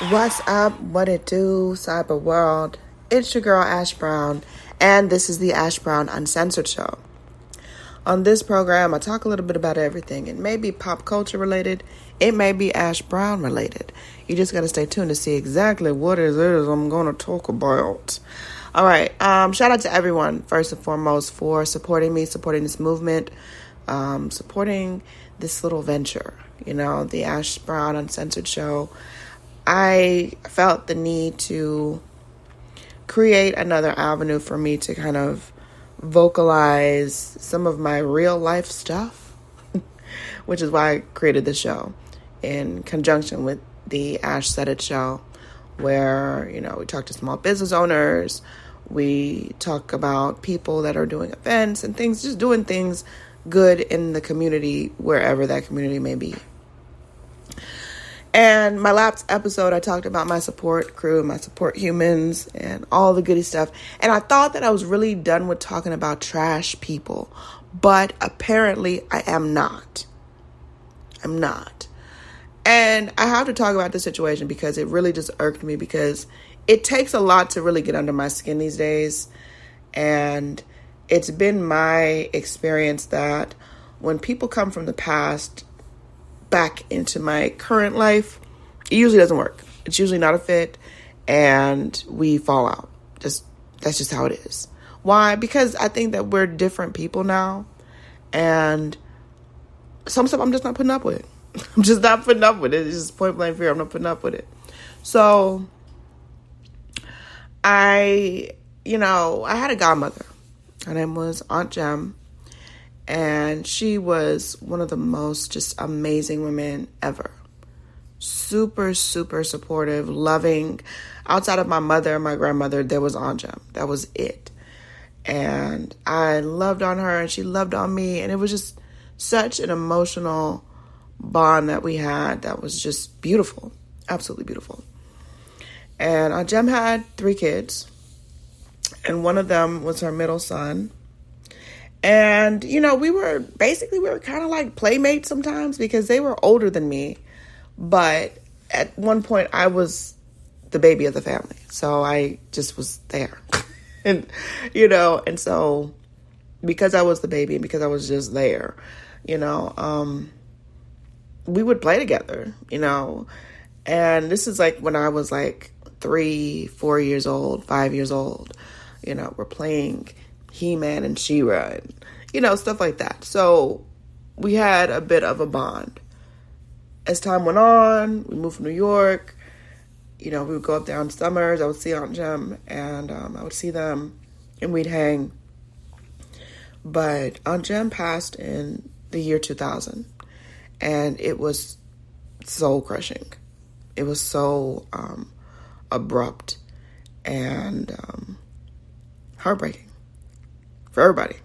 What's up? What it do, cyber world? It's your girl Ash Brown, and this is the Ash Brown Uncensored Show. On this program, I talk a little bit about everything. It may be pop culture related, it may be Ash Brown related. You just gotta stay tuned to see exactly what it is I'm gonna talk about. All right. Shout out to everyone first and foremost for supporting me, supporting this movement, supporting this little venture. You know, the Ash Brown Uncensored Show. I felt the need to create another avenue for me to kind of vocalize some of my real life stuff, which is why I created the show in conjunction with the Ash Said It show, where, you know, we talk to small business owners, we talk about people that are doing events and things, just doing things good in the community, wherever that community may be. And my last episode, I talked about my support crew, my support humans, and all the goody stuff. And I thought that I was really done with talking about trash people. But apparently, I am not. I'm not. And I have to talk about this situation because it really just irked me, because it takes a lot to really get under my skin these days. And it's been my experience that when people come from the past back into my current life, it usually doesn't work. It's usually not a fit, and we fall out. That's just how it is. Why? Because I think that we're different people now, and some stuff I'm just not putting up with. I'm just not putting up with it. It's just point blank fear. I'm not putting up with it. So I had a godmother. Her name was Aunt Jem. And she was one of the most just amazing women ever. Super, super supportive, loving. Outside of my mother and my grandmother, there was Aunt Jem. That was it. And I loved on her and she loved on me. And it was just such an emotional bond that we had that was just beautiful. Absolutely beautiful. And Aunt Jem had 3 kids. And one of them was her middle son. And, you know, we were kind of like playmates sometimes because they were older than me. But at one point I was the baby of the family. So I just was there. And, you know, and so because I was the baby and because I was just there, you know, we would play together, you know. And this is like when I was like 3, 4 years old, 5 years old, you know, we're playing He-Man and She-Ra and, you know, stuff like that. So we had a bit of a bond. As time went on, we moved from New York. You know, we would go up there on summers. I would see Aunt Jem and I would see them and we'd hang. But Aunt Jem passed in the year 2000 and it was soul crushing. It was so abrupt and heartbreaking for everybody.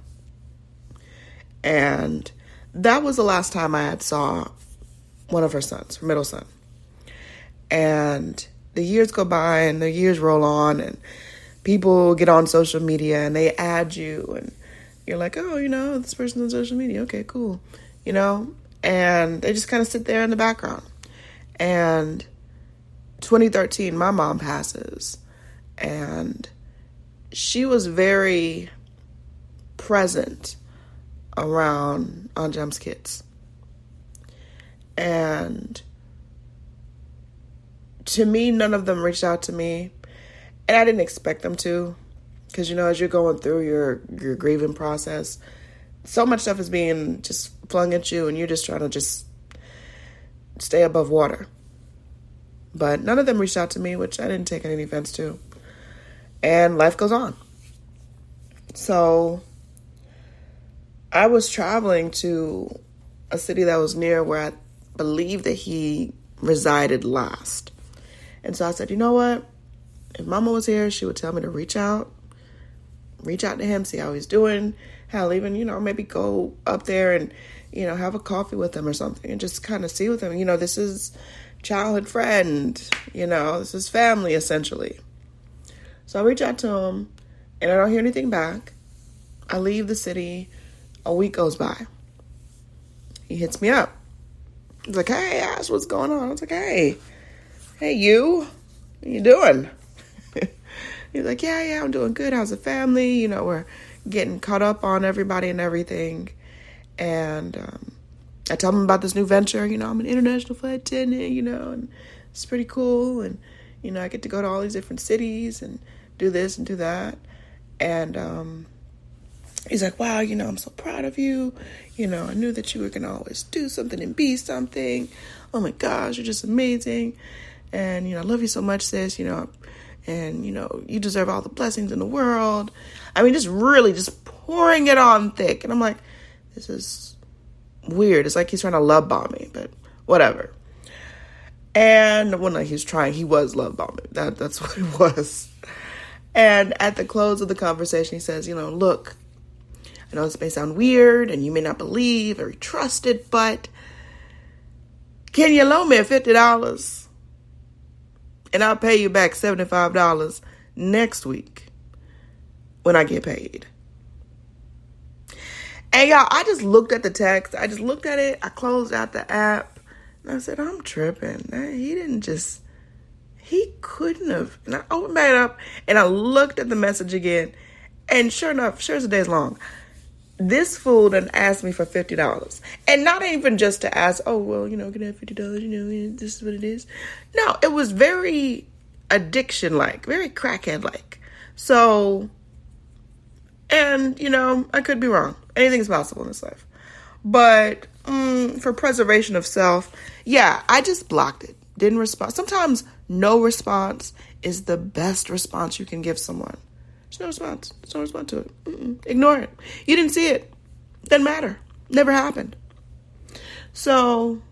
And that was the last time I had saw one of her sons, her middle son. And the years go by and the years roll on and people get on social media and they add you and you're like, oh, you know, this person's on social media. Okay, cool. You know, and they just kind of sit there in the background. And 2013, my mom passes and she was very present around Aunt Jem's kids. And to me, none of them reached out to me. And I didn't expect them to. Because, you know, as you're going through your grieving process, so much stuff is being just flung at you and you're just trying to just stay above water. But none of them reached out to me, which I didn't take any offense to. And life goes on. So I was traveling to a city that was near where I believe that he resided last. And so I said, you know what? If Mama was here, she would tell me to reach out to him, see how he's doing. Hell, even, you know, maybe go up there and, you know, have a coffee with him or something and just kind of see with him. You know, this is childhood friend, you know, this is family essentially. So I reach out to him and I don't hear anything back. I leave the city. A week goes by. He hits me up. He's like, hey, Ash, what's going on? I was like, hey, hey, what you doing? He's like, yeah, I'm doing good. How's the family? You know, we're getting caught up on everybody and everything. And I tell him about this new venture. You know, I'm an international flight attendant, you know, and it's pretty cool. And, you know, I get to go to all these different cities and do this and do that. And he's like, wow, you know, I'm so proud of you. You know, I knew that you were going to always do something and be something. Oh, my gosh, you're just amazing. And, you know, I love you so much, sis, you know. And, you know, you deserve all the blessings in the world. I mean, just really just pouring it on thick. And I'm like, this is weird. It's like he's trying to love bomb me, but whatever. And when he was love bombing. That's what it was. And at the close of the conversation, he says, you know, look, I know this may sound weird and you may not believe or trust it, but can you loan me $50? And I'll pay you back $75 next week when I get paid. And y'all, I just looked at the text. I just looked at it. I closed out the app. And I said, I'm tripping. He couldn't have. And I opened it up and I looked at the message again. And sure enough, sure as the day's long, this fool done asked me for $50. And not even just to ask, oh, well, you know, can I have $50? You know, this is what it is. No, it was very addiction-like, very crackhead-like. So, and, you know, I could be wrong. Anything's possible in this life. But for preservation of self, yeah, I just blocked it. Didn't respond. Sometimes no response is the best response you can give someone. There's no response. There's no response to it. Ignore it. You didn't see it. Doesn't matter. Never happened. So,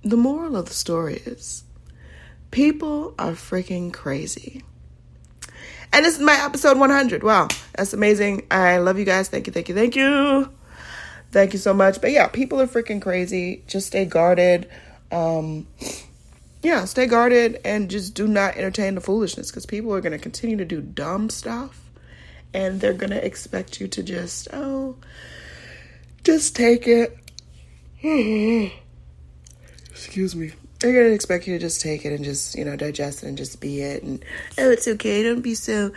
the moral of the story is, people are freaking crazy. And this is my episode 100. Wow, that's amazing. I love you guys. Thank you. Thank you so much. But yeah, people are freaking crazy. Just stay guarded. Stay guarded and just do not entertain the foolishness, because people are going to continue to do dumb stuff and they're going to expect you to just take it. Excuse me. They're going to expect you to just take it and just, you know, digest it and just be it. And, oh, it's okay. Don't be so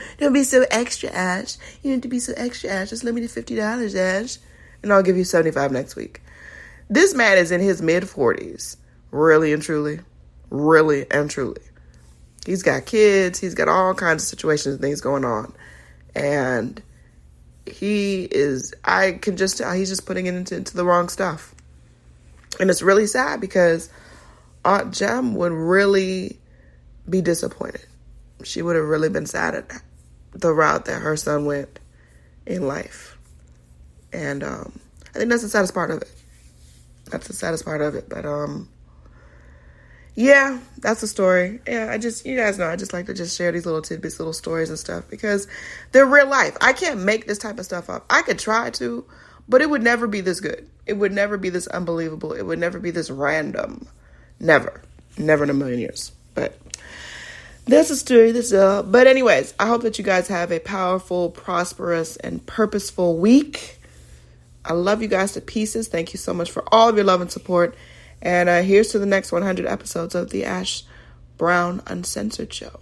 extra, Ash. You need to be so extra, Ash. Just let me the $50, Ash. And I'll give you $75 next week. This man is in his mid-40s. Really and truly. He's got kids. He's got all kinds of situations and things going on. And I can just tell he's just putting it into the wrong stuff. And it's really sad, because Aunt Jem would really be disappointed. She would have really been sad at the route that her son went in life. And I think that's the saddest part of it. But yeah, that's the story. Yeah, you guys know, I just like to just share these little tidbits, little stories and stuff, because they're real life. I can't make this type of stuff up. I could try to, but it would never be this good. It would never be this unbelievable. It would never be this random. Never in a million years. But that's a story. But anyways, I hope that you guys have a powerful, prosperous, and purposeful week. I love you guys to pieces. Thank you so much for all of your love and support. And here's to the next 100 episodes of the Ash Brown Uncensored Show.